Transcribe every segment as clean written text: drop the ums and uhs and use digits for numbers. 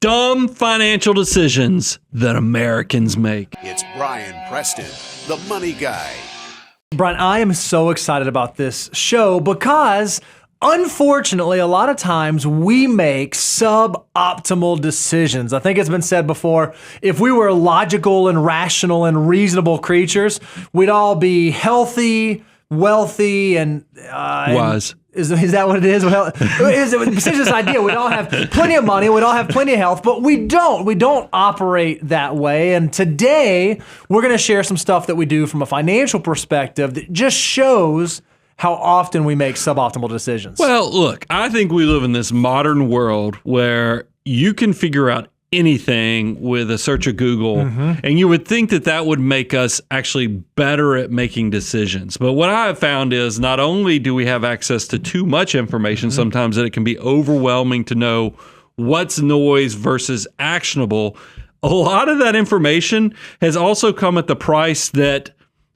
dumb financial decisions that Americans make. It's Brian Preston, the money guy. Brian, I am so excited about this show because, unfortunately, a lot of times we make suboptimal decisions. I think it's been said before, if we were logical and rational and reasonable creatures, we'd all be healthy, wealthy, and wise. Is that what it is? Well, it's essentially this idea. We'd all have plenty of money. We'd all have plenty of health, but we don't. We don't operate that way. And today, we're going to share some stuff that we do from a financial perspective that just shows how often we make suboptimal decisions. Well, look, I think we live in this modern world where you can figure out anything with a search of Google, and you would think that that would make us actually better at making decisions. But what I have found is not only do we have access to too much information, sometimes that it can be overwhelming to know what's noise versus actionable. A lot of that information has also come at the price that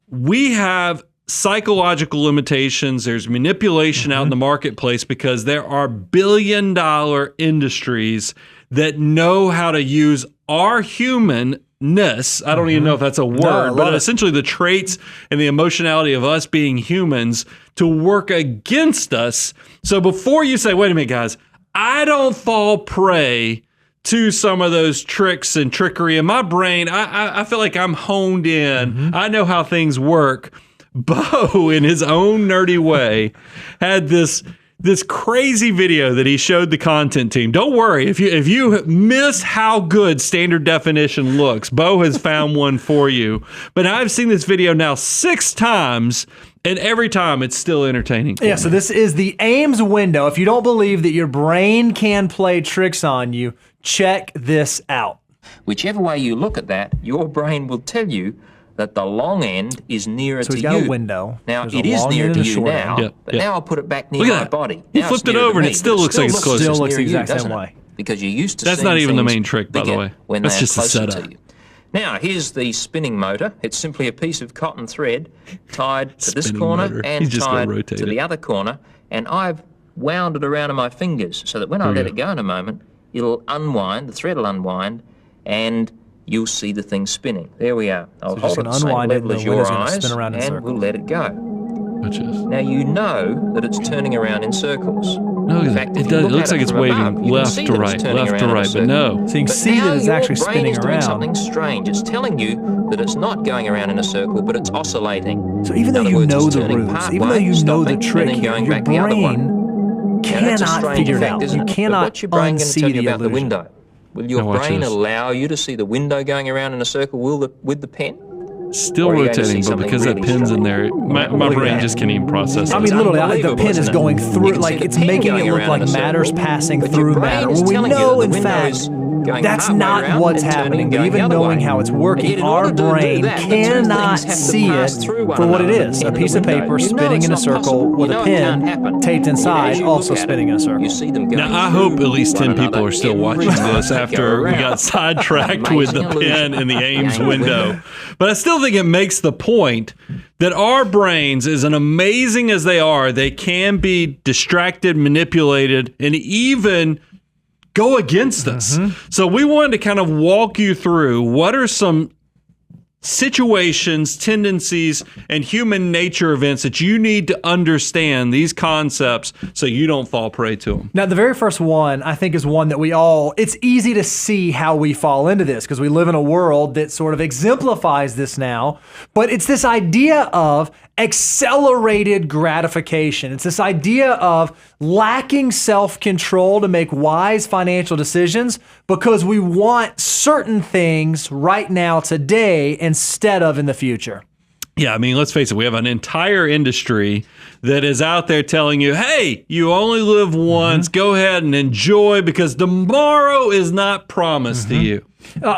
we have psychological limitations. There's manipulation out in the marketplace because there are billion-dollar industries that know how to use our humanness. I don't even know if that's a word, but essentially the traits and the emotionality of us being humans to work against us. So before you say, wait a minute, guys, I don't fall prey to some of those tricks and trickery in my brain. I feel like I'm honed in. I know how things work. Bo, in his own nerdy way, had this crazy video that he showed the content team. Don't worry, if you miss how good standard definition looks, Bo has found one for you. But I've seen this video now 6 times, and every time it's still entertaining. Yeah, so this is the Ames window. If you don't believe that your brain can play tricks on you, check this out. Whichever way you look at that, your brain will tell you that the long end is nearer to you. So he's got a window. Now, it is nearer to you now, but now I'll put it back near my body. He flipped it over and it still looks like it's closer. It still looks the exact same way. Because you're used to That's not even the main trick, by the way. That's just a setup. Now, here's the spinning motor. It's simply a piece of cotton thread tied to this corner and tied to the other corner, and I've wound it around in my fingers so that when I let it go in a moment, it'll unwind, the thread will unwind, and you'll see the thing spinning. There we are. I'll hold it the same level as your eyes, and we'll let it go. Now you know that it's turning around in circles. No, in fact, it looks like it's waving left to right, but no. So you can see that it's actually spinning around. Doing something strange. It's telling you that it's not going around in a circle, but it's oscillating. So even though you know the rules, even though you know the trick, your brain cannot figure it out. You cannot unsee the illusion. Will your brain allow you to see the window going around in a circle with the pen? Still rotating, but because that pin's in there, my brain just can't even process it. I mean, literally, the pin is going through, like it's making it look like matter's passing through matter. When we know, in fact, that's not what's happening. But even knowing how it's working, our brain cannot see it for what it is. A piece of paper spinning in a circle with a pin taped inside, also spinning in a circle. Now, I hope at least 10 people are still watching this after we got sidetracked with the pin in the Ames window. But I still think it makes the point that our brains, as amazing as they are, they can be distracted, manipulated, and even go against us. So we wanted to kind of walk you through what are some situations, tendencies, and human nature events that you need to understand these concepts so you don't fall prey to them. Now, the very first one, I think, is one that it's easy to see how we fall into this because we live in a world that sort of exemplifies this now, but it's this idea of accelerated gratification. It's this idea of lacking self-control to make wise financial decisions because we want certain things right now, today, instead of in the future. Yeah, I mean, let's face it, we have an entire industry that is out there telling you, hey, you only live once, go ahead and enjoy because tomorrow is not promised to you.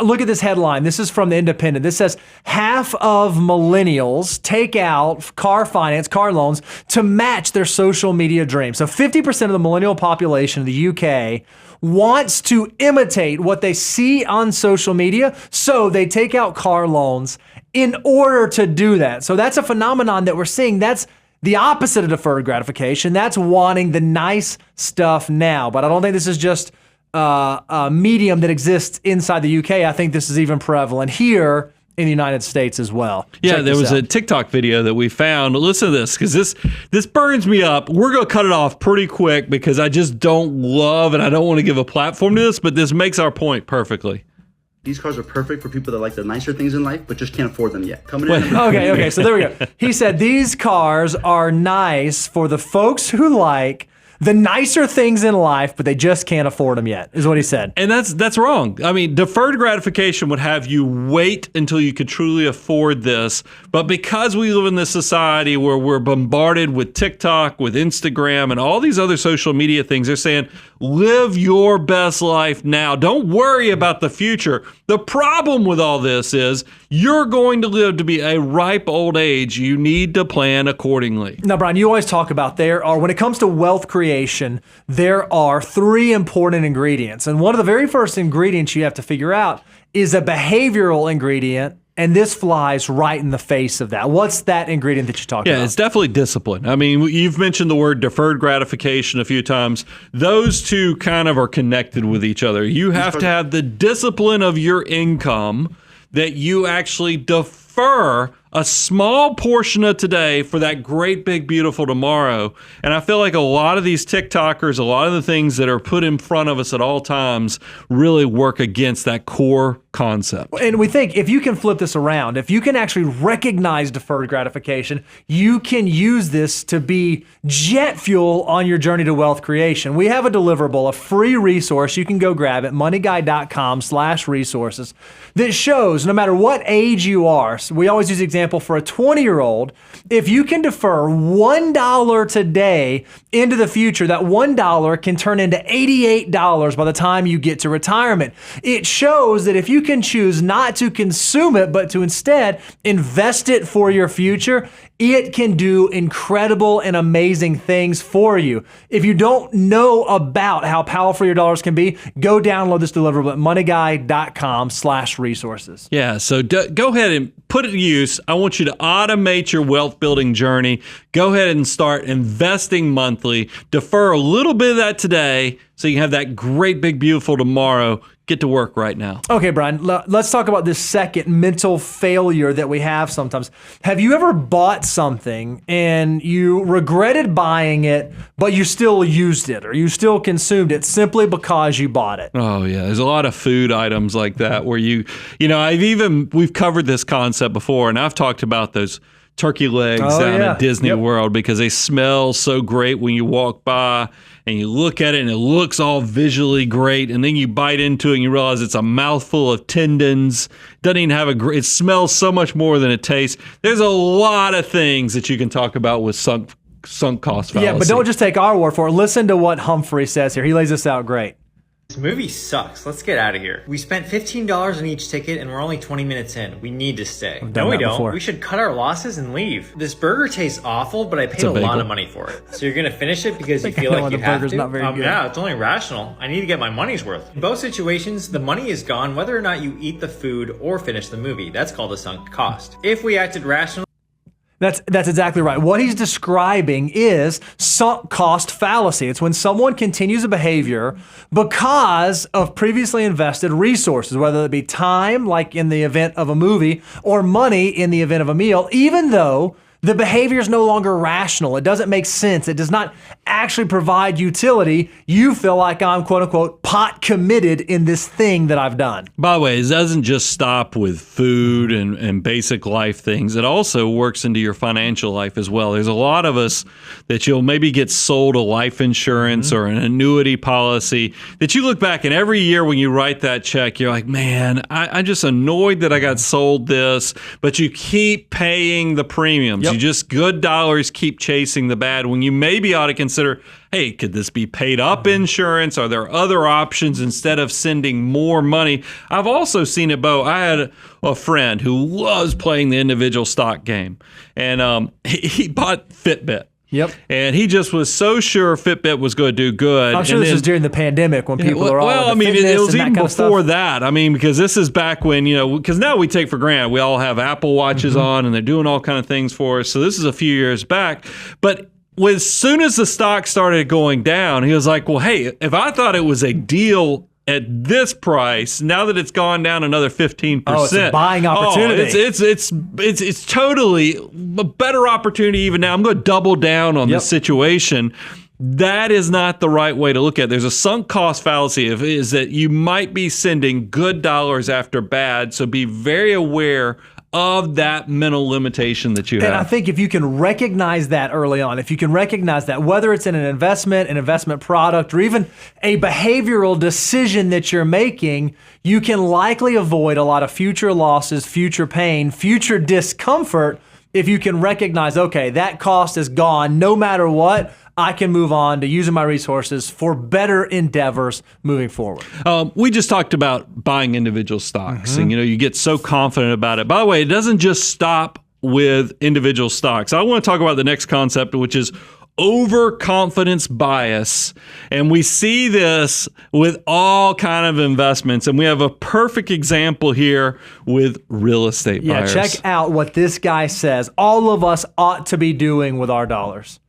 Look at this headline. This is from The Independent. This says, half of millennials take out car finance, car loans, to match their social media dreams. So 50% of the millennial population of the UK wants to imitate what they see on social media, so they take out car loans in order to do that. So that's a phenomenon that we're seeing. That's the opposite of deferred gratification. That's wanting the nice stuff now. But I don't think this is just medium that exists inside the UK, I think this is even prevalent here in the United States as well. Yeah, Check there this was out. a TikTok video that we found. Listen to this, because this burns me up. We're going to cut it off pretty quick because I just don't love and I don't want to give a platform to this, but this makes our point perfectly. These cars are perfect for people that like the nicer things in life, but just can't afford them yet. Coming in. Okay, so there we go. He said these cars are nice for the folks who like the nicer things in life, but they just can't afford them yet, is what he said. And that's wrong. I mean, deferred gratification would have you wait until you could truly afford this. But because we live in this society where we're bombarded with TikTok, with Instagram, and all these other social media things, they're saying, live your best life now. Don't worry about the future. The problem with all this is you're going to live to be a ripe old age. You need to plan accordingly. Now, Brian, you always talk about when it comes to wealth creation, there are 3 important ingredients. And one of the very first ingredients you have to figure out is a behavioral ingredient. And this flies right in the face of that. What's that ingredient that you talked about? Yeah, it's definitely discipline. I mean, you've mentioned the word deferred gratification a few times. Those two kind of are connected with each other. You have to have the discipline of your income that you actually defer a small portion of today for that great, big, beautiful tomorrow. And I feel like a lot of these TikTokers, a lot of the things that are put in front of us at all times really work against that core concept. And we think if you can flip this around, if you can actually recognize deferred gratification, you can use this to be jet fuel on your journey to wealth creation. We have a deliverable, a free resource. You can go grab it, moneyguy.com/resources, that shows no matter what age you are. So we always use the example for a 20-year-old, if you can defer $1 today into the future, that $1 can turn into $88 by the time you get to retirement. It shows that if you can choose not to consume it, but to instead invest it for your future, it can do incredible and amazing things for you. If you don't know about how powerful your dollars can be, go download this deliverable at moneyguy.com/resources. Yeah, so go ahead and put it to use. I want you to automate your wealth building journey. Go ahead and start investing monthly. Defer a little bit of that today so you can have that great, big, beautiful tomorrow. Get to work right now. Okay, Brian, let's talk about this second mental failure that we have sometimes. Have you ever bought something and you regretted buying it, but you still used it or you still consumed it simply because you bought it? Oh, yeah. There's a lot of food items like that where we've covered this concept before, and I've talked about those turkey legs down at Disney World because they smell so great when you walk by and you look at it and it looks all visually great, and then you bite into it and you realize it's a mouthful of tendons. Doesn't even have it smells so much more than it tastes. There's a lot of things that you can talk about with sunk cost fallacy. Yeah, but don't just take our word for it. Listen to what Humphrey says here. He lays this out great. This movie sucks. Let's get out of here. We spent $15 on each ticket and we're only 20 minutes in. We need to stay. No, we don't. Before. We should cut our losses and leave. This burger tastes awful, but I paid a lot of money for it. So you're going to finish it because you feel like you have to? Not very good. Yeah, it's only rational. I need to get my money's worth. In both situations, the money is gone whether or not you eat the food or finish the movie. That's called a sunk cost. If we acted rationally, That's exactly right. What he's describing is sunk cost fallacy. It's when someone continues a behavior because of previously invested resources, whether it be time, like in the event of a movie, or money in the event of a meal, even though the behavior is no longer rational. It doesn't make sense. It does not actually provide utility. You feel like I'm, quote unquote, pot committed in this thing that I've done. By the way, it doesn't just stop with food and basic life things. It also works into your financial life as well. There's a lot of us that you'll maybe get sold a life insurance or an annuity policy that you look back and every year when you write that check, you're like, man, I'm just annoyed that I got sold this, but you keep paying the premiums. You just good dollars keep chasing the bad when you maybe ought to consider, hey, could this be paid up insurance? Are there other options instead of sending more money? I've also seen it, Bo. I had a friend who loves playing the individual stock game, and he bought Fitbit. Yep. And he just was so sure Fitbit was going to do good. I'm sure this was during the pandemic when people are all it was even before that. I mean, because this is back when, because now we take for granted. We all have Apple Watches on and they're doing all kind of things for us. So this is a few years back. But as soon as the stock started going down, he was like, well, hey, if I thought it was a deal at this price, now that it's gone down another 15%. Oh, it's a buying opportunity. It's totally a better opportunity even now. I'm going to double down on this situation. That is not the right way to look at it. There's a sunk cost fallacy is that you might be sending good dollars after bad, so be very aware of that mental limitation that you have. And I think if you can recognize that early on, if you can recognize that, whether it's in an investment product, or even a behavioral decision that you're making, you can likely avoid a lot of future losses, future pain, future discomfort if you can recognize, okay, that cost is gone. No matter what, I can move on to using my resources for better endeavors moving forward. We just talked about buying individual stocks, and you get so confident about it. By the way, it doesn't just stop with individual stocks. I want to talk about the next concept, which is overconfidence bias. And we see this with all kind of investments, and we have a perfect example here with real estate buyers. Yeah, check out what this guy says all of us ought to be doing with our dollars.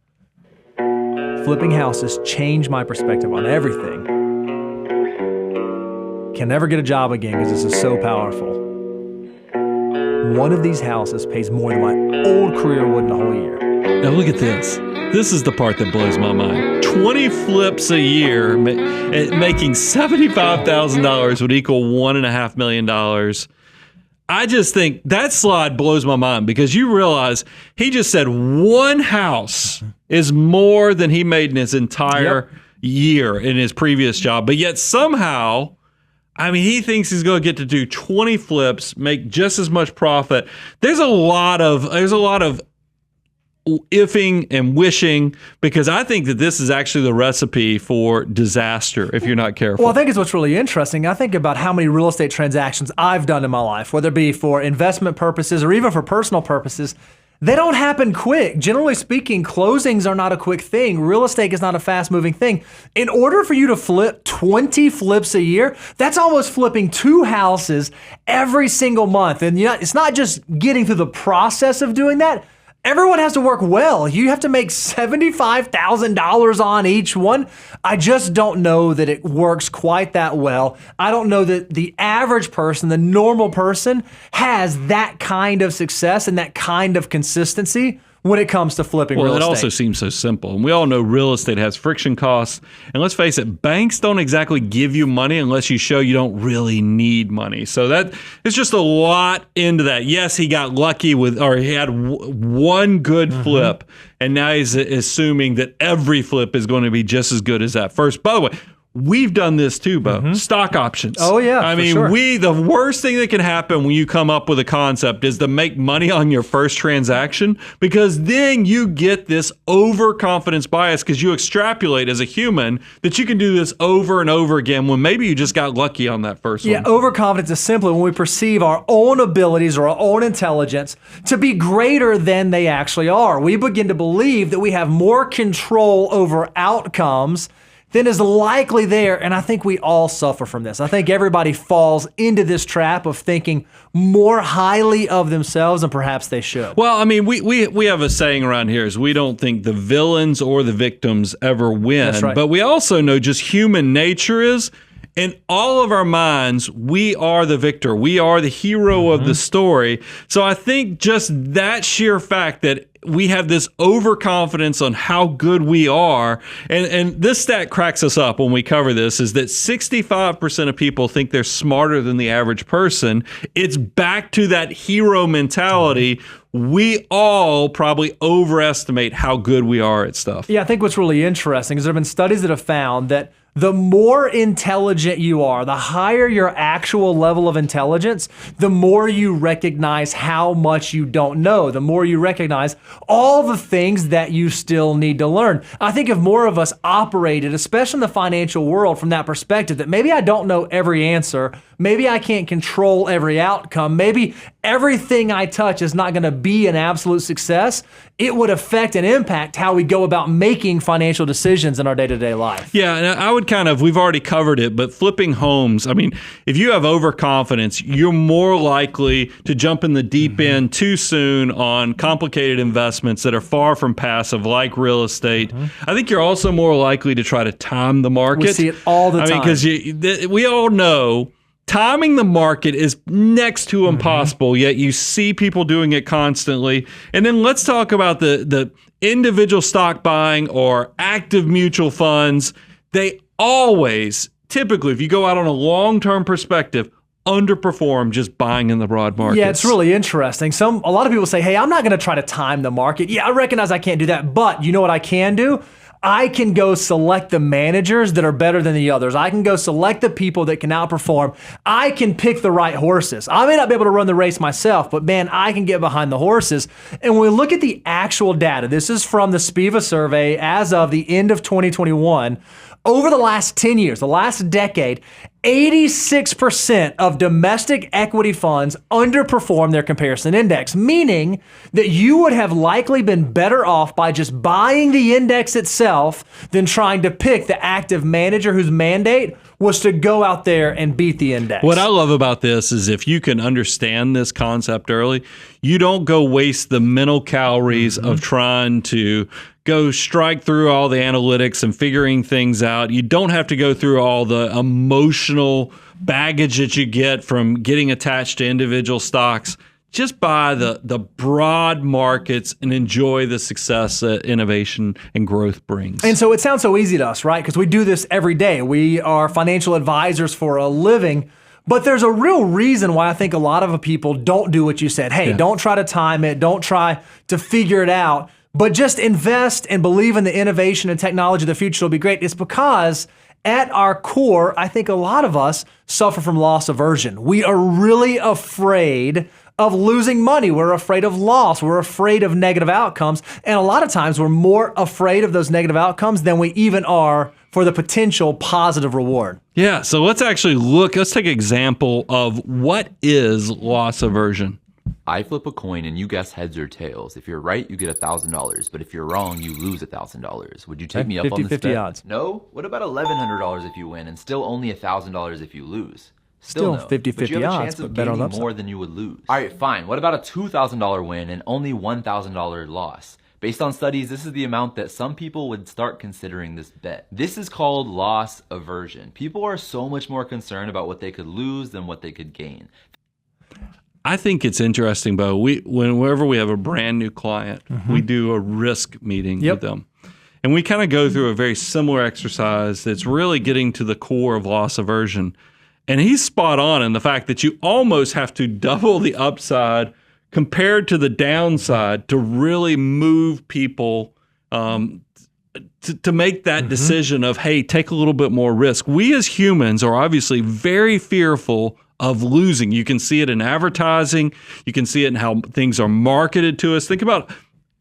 Flipping houses changed my perspective on everything. Can never get a job again because this is so powerful. One of these houses pays more than my old career would in a whole year. Now look at this. This is the part that blows my mind. 20 flips a year, making $75,000 would equal $1.5 million. I just think that slide blows my mind because you realize he just said one house is more than he made in his entire year in his previous job. But yet somehow, he thinks he's going to get to do 20 flips, make just as much profit. There's a lot of ifing and wishing, because I think that this is actually the recipe for disaster if you're not careful. Well, I think it's what's really interesting. I think about how many real estate transactions I've done in my life, whether it be for investment purposes or even for personal purposes. They don't happen quick. Generally speaking, closings are not a quick thing. Real estate is not a fast-moving thing. In order for you to flip 20 flips a year, that's almost flipping 2 houses every single month. And it's not just getting through the process of doing that. Everyone has to work well. You have to make $75,000 on each one. I just don't know that it works quite that well. I don't know that the average person, the normal person, has that kind of success and that kind of consistency when it comes to flipping real estate. Well, it also seems so simple. And we all know real estate has friction costs. And let's face it, banks don't exactly give you money unless you show you don't really need money. So that it's just a lot into that. Yes, he got lucky he had one good flip, and now he's assuming that every flip is going to be just as good as that first. By the way, we've done this too, Bo. Stock options. Oh, yeah. The worst thing that can happen when you come up with a concept is to make money on your first transaction, because then you get this overconfidence bias because you extrapolate as a human that you can do this over and over again when maybe you just got lucky on that first one. Yeah, overconfidence is simply when we perceive our own abilities or our own intelligence to be greater than they actually are. We begin to believe that we have more control over outcomes than is likely there. And I think we all suffer from this. I think everybody falls into this trap of thinking more highly of themselves than perhaps they should. Well, we have a saying around here is we don't think the villains or the victims ever win. That's right. But we also know just human nature is, in all of our minds, we are the victor. We are the hero of the story. So I think just that sheer fact that we have this overconfidence on how good we are, and this stat cracks us up when we cover this, is that 65% of people think they're smarter than the average person. It's back to that hero mentality. We all probably overestimate how good we are at stuff. Yeah, I think what's really interesting is there have been studies that have found that the more intelligent you are, the higher your actual level of intelligence, the more you recognize how much you don't know, the more you recognize all the things that you still need to learn. I think if more of us operated, especially in the financial world, from that perspective, that maybe I don't know every answer, maybe I can't control every outcome, maybe everything I touch is not going to be an absolute success, it would affect and impact how we go about making financial decisions in our day-to-day life. Yeah, and I would we've already covered it, but flipping homes, I mean, if you have overconfidence, you're more likely to jump in the deep end too soon on complicated investments that are far from passive, like real estate. I think you're also more likely to try to time the market. We see it all the time. Because we all know timing the market is next to impossible, yet you see people doing it constantly. And then let's talk about the individual stock buying or active mutual funds. They always, typically, if you go out on a long-term perspective, underperform just buying in the broad market. Yeah, it's really interesting. A lot of people say, hey, I'm not going to try to time the market. Yeah, I recognize I can't do that, but you know what I can do? I can go select the managers that are better than the others. I can go select the people that can outperform. I can pick the right horses. I may not be able to run the race myself, but man, I can get behind the horses. And when we look at the actual data, this is from the SPIVA survey as of the end of 2021, over the last 10 years, the last decade, 86% of domestic equity funds underperform their comparison index, meaning that you would have likely been better off by just buying the index itself than trying to pick the active manager whose mandate was to go out there and beat the index. What I love about this is if you can understand this concept early, you don't go waste the mental calories of trying to go strike through all the analytics and figuring things out. You don't have to go through all the emotional baggage that you get from getting attached to individual stocks. Just buy the broad markets and enjoy the success that innovation and growth brings. And so it sounds so easy to us, right? Because we do this every day. We are financial advisors for a living. But there's a real reason why I think a lot of people don't do what you said. Hey, don't try to time it. Don't try to figure it out. But just invest and believe in the innovation and technology of the future will be great. It's because at our core, I think a lot of us suffer from loss aversion. We are really afraid of losing money. We're afraid of loss. We're afraid of negative outcomes. And a lot of times we're more afraid of those negative outcomes than we even are for the potential positive reward. Yeah, so let's take an example of what is loss aversion. I flip a coin and you guess heads or tails. If you're right, you get $1,000. But if you're wrong, you lose $1,000. Would you take me up on this 50-50 bet? odds. No? What about $1,100 if you win and still only $1,000 if you lose? Still no. 50-50 But you have a odds, chance of but bet on gaining upside. more than you would lose. All right, fine. What about a $2,000 win and only $1,000 loss? Based on studies, this is the amount that some people would start considering this bet. This is called loss aversion. People are so much more concerned about what they could lose than what they could gain. I think it's interesting, Bo. Whenever we have a brand new client, we do a risk meeting with them. And we kind of go through a very similar exercise that's really getting to the core of loss aversion. And he's spot on in the fact that you almost have to double the upside compared to the downside to really move people to make that decision of, hey, take a little bit more risk. We as humans are obviously very fearful of losing. You can see it in advertising. You can see it in how things are marketed to us. Think about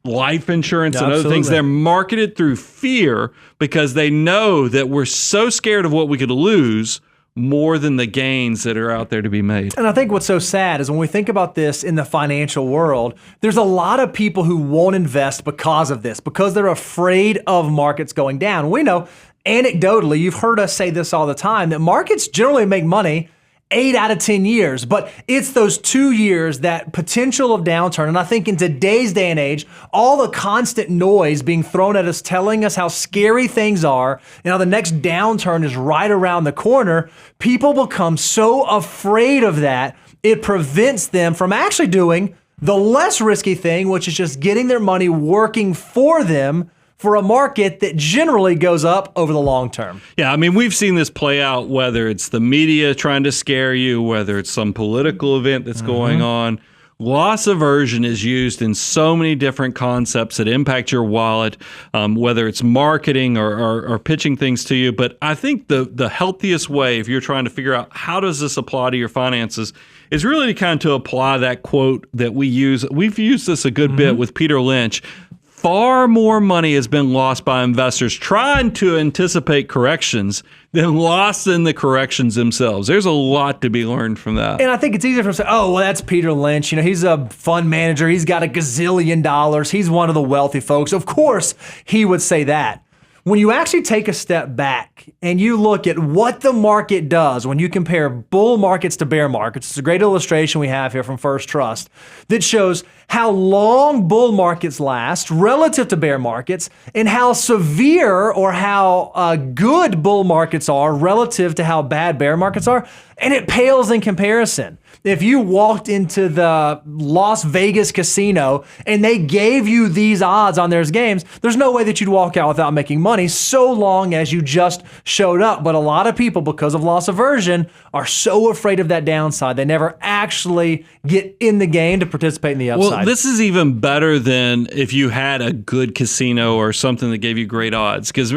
life insurance and other things. They're marketed through fear because they know that we're so scared of what we could lose more than the gains that are out there to be made. And I think what's so sad is when we think about this in the financial world, there's a lot of people who won't invest because of this, because they're afraid of markets going down. We know anecdotally, you've heard us say this all the time, that markets generally make money 8 out of 10 years, but it's those 2 years, that potential of downturn. And I think in today's day and age, all the constant noise being thrown at us, telling us how scary things are and how the next downturn is right around the corner, people become so afraid of that, it prevents them from actually doing the less risky thing, which is just getting their money working for them for a market that generally goes up over the long term. Yeah, I mean, we've seen this play out, whether it's the media trying to scare you, whether it's some political event that's going on. Loss aversion is used in so many different concepts that impact your wallet, whether it's marketing or pitching things to you. But I think the healthiest way, if you're trying to figure out how does this apply to your finances, is really kind of to apply that quote that we use. We've used this a good bit with Peter Lynch. Far more money has been lost by investors trying to anticipate corrections than lost in the corrections themselves. There's a lot to be learned from that. And I think it's easier for us to say, oh, well, that's Peter Lynch. You know, he's a fund manager. He's got $1 gazillion. He's one of the wealthy folks. Of course, he would say that. when you actually take a step back and you look at what the market does when you compare bull markets to bear markets, it's a great illustration we have here from First Trust that shows how long bull markets last relative to bear markets and how severe or how good bull markets are relative to how bad bear markets are. And it pales in comparison. If you walked into the Las Vegas casino and they gave you these odds on their games, there's no way that you'd walk out without making money so long as you just showed up. But a lot of people, because of loss aversion, are so afraid of that downside, they never actually get in the game to participate in the upside. Well, this is even better than if you had a good casino or something that gave you great odds. Because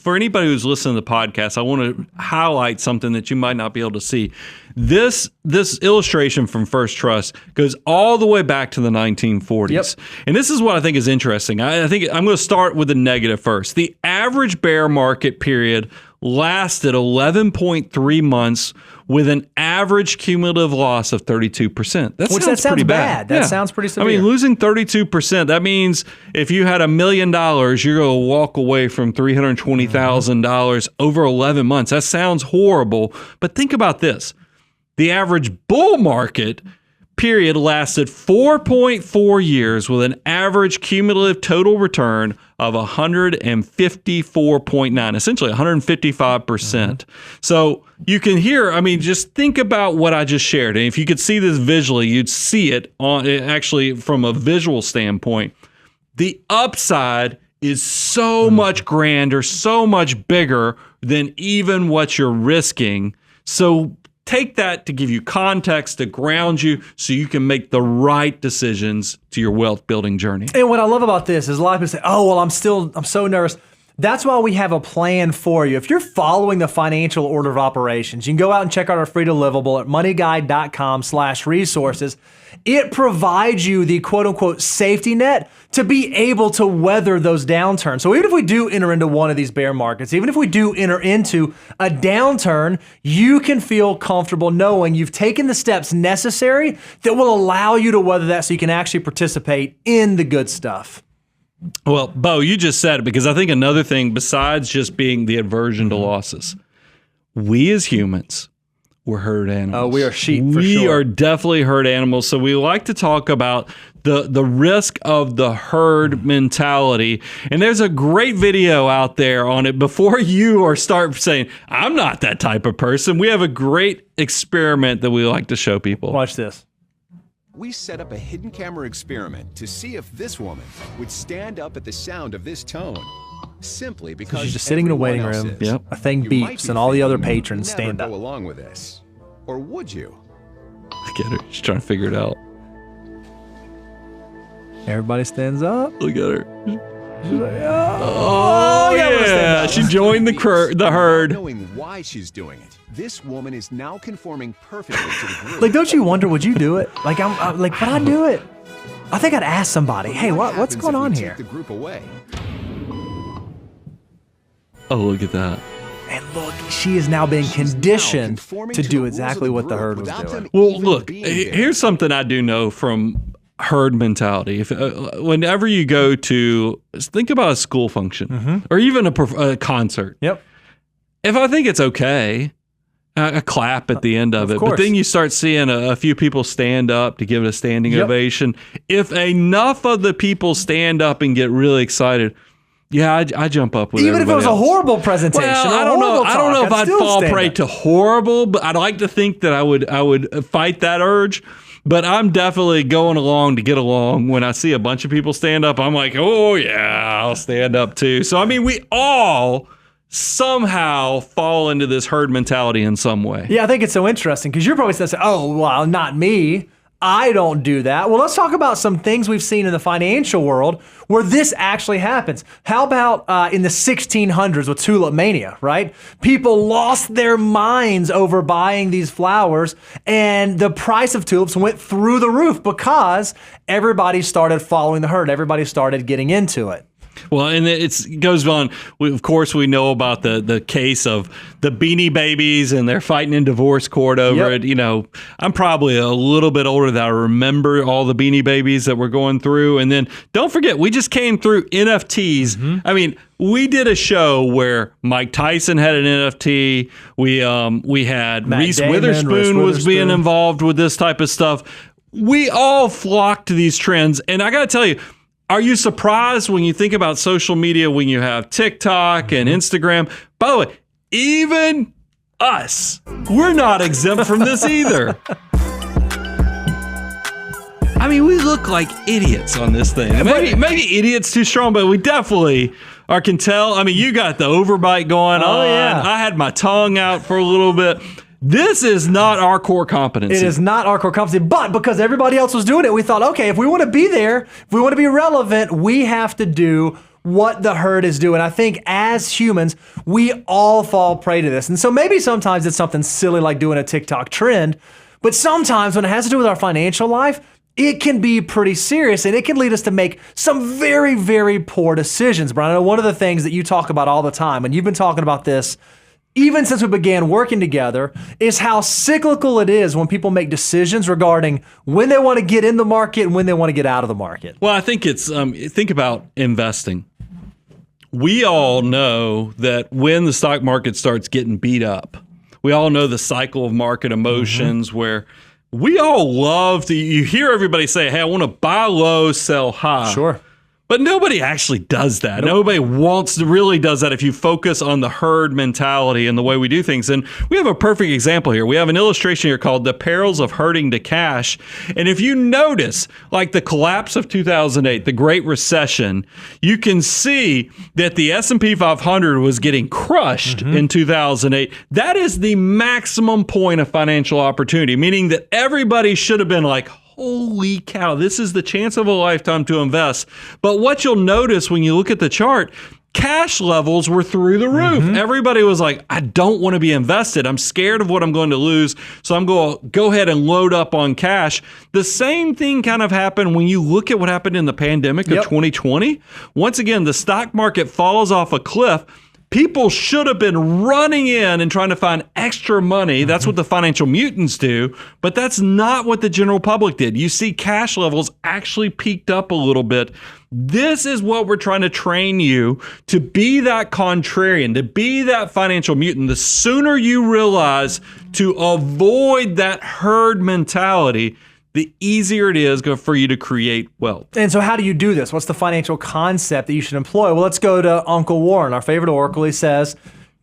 for anybody who's listening to the podcast, I want to highlight something that you might not be able to see. This illustration from First Trust goes all the way back to the 1940s. Yep. And this is what I think is interesting. I think I'm going to start with the negative first. The average bear market period lasted 11.3 months with an average cumulative loss of 32%. That sounds pretty bad. That sounds pretty severe. I mean, losing 32%, that means if you had $1 million, you're going to walk away from $320,000 over 11 months. That sounds horrible. But think about this. The average bull market period lasted 4.4 years with an average cumulative total return of 154.9, essentially 155%. So you can hear, I mean, just think about what I just shared. And if you could see this visually, you'd see it on actually from a visual standpoint. The upside is so much grander, so much bigger than even what you're risking. So take that to give you context, to ground you so you can make the right decisions to your wealth building journey. And what I love about this is a lot of people say, oh, well, I'm so nervous. That's why we have a plan for you. If you're following the financial order of operations, you can go out and check out our free deliverable at moneyguide.com/resources. It provides you the quote unquote safety net to be able to weather those downturns. So even if we do enter into one of these bear markets, even if we do enter into a downturn, you can feel comfortable knowing you've taken the steps necessary that will allow you to weather that so you can actually participate in the good stuff. Well, Bo, you just said it, because I think another thing besides just being the aversion to losses, we as humans, we're herd animals. Oh, we are sheep for sure. We are definitely herd animals. So we like to talk about the risk of the herd mentality. And there's a great video out there on it. Before you start saying, I'm not that type of person, we have a great experiment that we like to show people. Watch this. We set up a hidden camera experiment to see if this woman would stand up at the sound of this tone. Simply because she's just sitting in a waiting room. Yep. A thing beeps and all the other patrons stand up. Go along with this, or would you? I get her. She's trying to figure it out. Everybody stands up. Look at her. She's like, oh yeah. She joined the herd. Knowing why she's doing it, this woman is now conforming perfectly to the group. Like, don't you wonder, would you do it? Like, I'm like, would I do it? I think I'd ask somebody, hey, what's going on here? Take the group away? Oh, look at that. And look, she is now being conditioned to do exactly what the herd was doing. Well, look, here's something I do know from herd mentality. If whenever you go to, think about a school function or even a concert. Yep. If I think it's okay, a clap at the end of it. Course. But then you start seeing a few people stand up to give it a standing ovation. If enough of the people stand up and get really excited, yeah, I jump up with even if it was else. A horrible presentation. Well, I don't know if I'd fall prey to horrible, but I'd like to think that I would fight that urge. But I'm definitely going along to get along. When I see a bunch of people stand up, I'm like, oh yeah, I'll stand up too. So I mean, we all somehow fall into this herd mentality in some way. Yeah, I think it's so interesting because you're probably saying, oh, well, not me. I don't do that. Well, let's talk about some things we've seen in the financial world where this actually happens. How about in the 1600s with tulip mania, right? People lost their minds over buying these flowers, and the price of tulips went through the roof because everybody started following the herd. Everybody started getting into it. Well, and it goes on. Of course, we know about the case of the Beanie Babies, and they're fighting in divorce court over it. You know, I'm probably a little bit older that I remember all the Beanie Babies that we're going through. And then don't forget, we just came through NFTs. Mm-hmm. I mean, we did a show where Mike Tyson had an NFT. We had Reese Witherspoon was being involved with this type of stuff. We all flocked to these trends, and I got to tell you. Are you surprised when you think about social media, when you have TikTok and Instagram? By the way, even us, we're not exempt from this either. I mean, we look like idiots on this thing. Maybe idiot's too strong, but we definitely can tell. I mean, you got the overbite going on. Yeah. I had my tongue out for a little bit. This is not our core competency. It is not our core competency, but because everybody else was doing it, we thought, okay, if we want to be there, if we want to be relevant, we have to do what the herd is doing. I think as humans, we all fall prey to this. And so maybe sometimes it's something silly like doing a TikTok trend, but sometimes when it has to do with our financial life, it can be pretty serious, and it can lead us to make some very, very poor decisions. Brian, I know one of the things that you talk about all the time, and you've been talking about this even since we began working together, is how cyclical it is when people make decisions regarding when they want to get in the market and when they want to get out of the market. Well, I think it's, think about investing. We all know that when the stock market starts getting beat up, we all know the cycle of market emotions where we all love to, you hear everybody say, hey, I want to buy low, sell high. Sure. But nobody actually does that. Nope. Nobody really does that if you focus on the herd mentality and the way we do things. And we have a perfect example here. We have an illustration here called The Perils of Herding to Cash. And if you notice, like the collapse of 2008, the Great Recession, you can see that the S&P 500 was getting crushed in 2008. That is the maximum point of financial opportunity, meaning that everybody should have been like, holy cow, this is the chance of a lifetime to invest. But what you'll notice when you look at the chart, cash levels were through the roof. Everybody was like, I don't want to be invested. I'm scared of what I'm going to lose. So I'm going to go ahead and load up on cash. The same thing kind of happened when you look at what happened in the pandemic of 2020. Once again, the stock market falls off a cliff. People should have been running in and trying to find extra money. That's what the financial mutants do, but that's not what the general public did. You see cash levels actually peaked up a little bit. This is what we're trying to train you to be that contrarian, to be that financial mutant. The sooner you realize to avoid that herd mentality, the easier it is for you to create wealth. And so how do you do this? What's the financial concept that you should employ? Well, let's go to Uncle Warren, our favorite oracle. He says,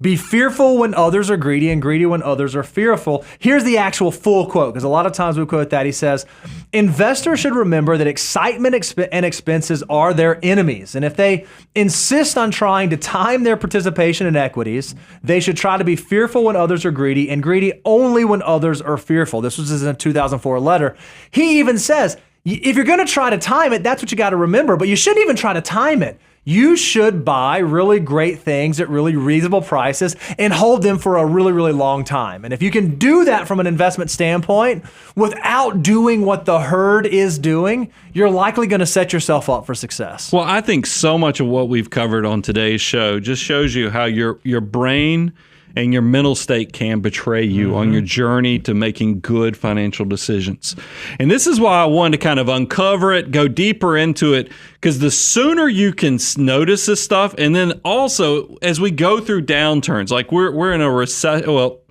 be fearful when others are greedy and greedy when others are fearful. Here's the actual full quote, because a lot of times we quote that. He says, investors should remember that excitement and expenses are their enemies. And if they insist on trying to time their participation in equities, they should try to be fearful when others are greedy and greedy only when others are fearful. This was in a 2004 letter. He even says, if you're going to try to time it, that's what you got to remember, but you shouldn't even try to time it. You should buy really great things at really reasonable prices and hold them for a really, really long time. And if you can do that from an investment standpoint without doing what the herd is doing, you're likely going to set yourself up for success. Well, I think so much of what we've covered on today's show just shows you how your brain and your mental state can betray you on your journey to making good financial decisions. And this is why I wanted to kind of uncover it, go deeper into it, because the sooner you can notice this stuff, and then also as we go through downturns, like we're in a recession, well,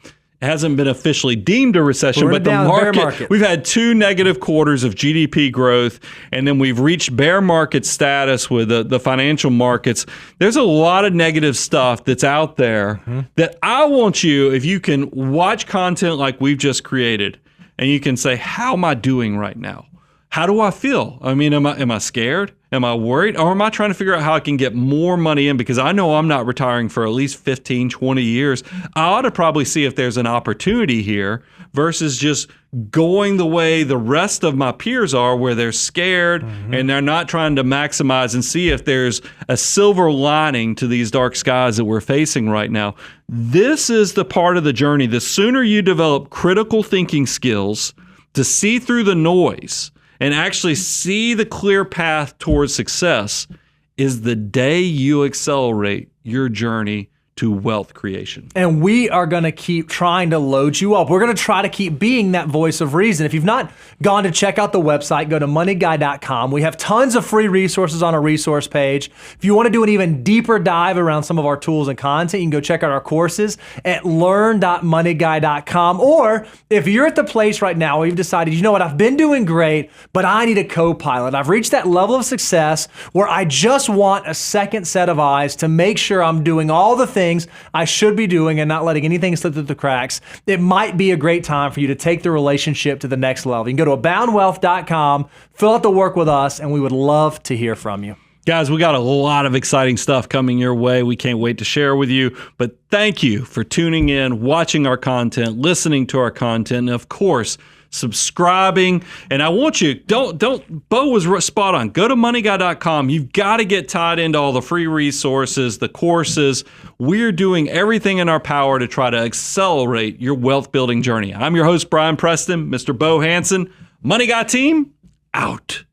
it hasn't been officially deemed a recession, but the market, we've had 2 negative quarters of GDP growth, and then we've reached bear market status with the financial markets. There's a lot of negative stuff that's out there that I want you, if you can watch content like we've just created, and you can say, how am I doing right now? How do I feel? I mean, am I scared? Am I worried? Or am I trying to figure out how I can get more money in? Because I know I'm not retiring for at least 15, 20 years. I ought to probably see if there's an opportunity here versus just going the way the rest of my peers are, where they're scared and they're not trying to maximize and see if there's a silver lining to these dark skies that we're facing right now. This is the part of the journey. The sooner you develop critical thinking skills to see through the noise and actually see the clear path towards success, is the day you accelerate your journey to wealth creation. And we are going to keep trying to load you up. We're going to try to keep being that voice of reason. If you've not gone to check out the website, go to moneyguy.com. We have tons of free resources on our resource page. If you want to do an even deeper dive around some of our tools and content, you can go check out our courses at learn.moneyguy.com. Or if you're at the place right now where you've decided, you know what, I've been doing great, but I need a co-pilot. I've reached that level of success where I just want a second set of eyes to make sure I'm doing all the things I should be doing and not letting anything slip through the cracks. It might be a great time for you to take the relationship to the next level. You can go to aboundwealth.com, fill out the work with us, and we would love to hear from you. Guys, we got a lot of exciting stuff coming your way. We can't wait to share with you. But thank you for tuning in, watching our content, listening to our content, and of course, subscribing. And I want you, Bo was spot on. Go to moneyguy.com. You've got to get tied into all the free resources, the courses. We're doing everything in our power to try to accelerate your wealth building journey. I'm your host, Brian Preston, Mr. Bo Hansen. Money Guy team, out.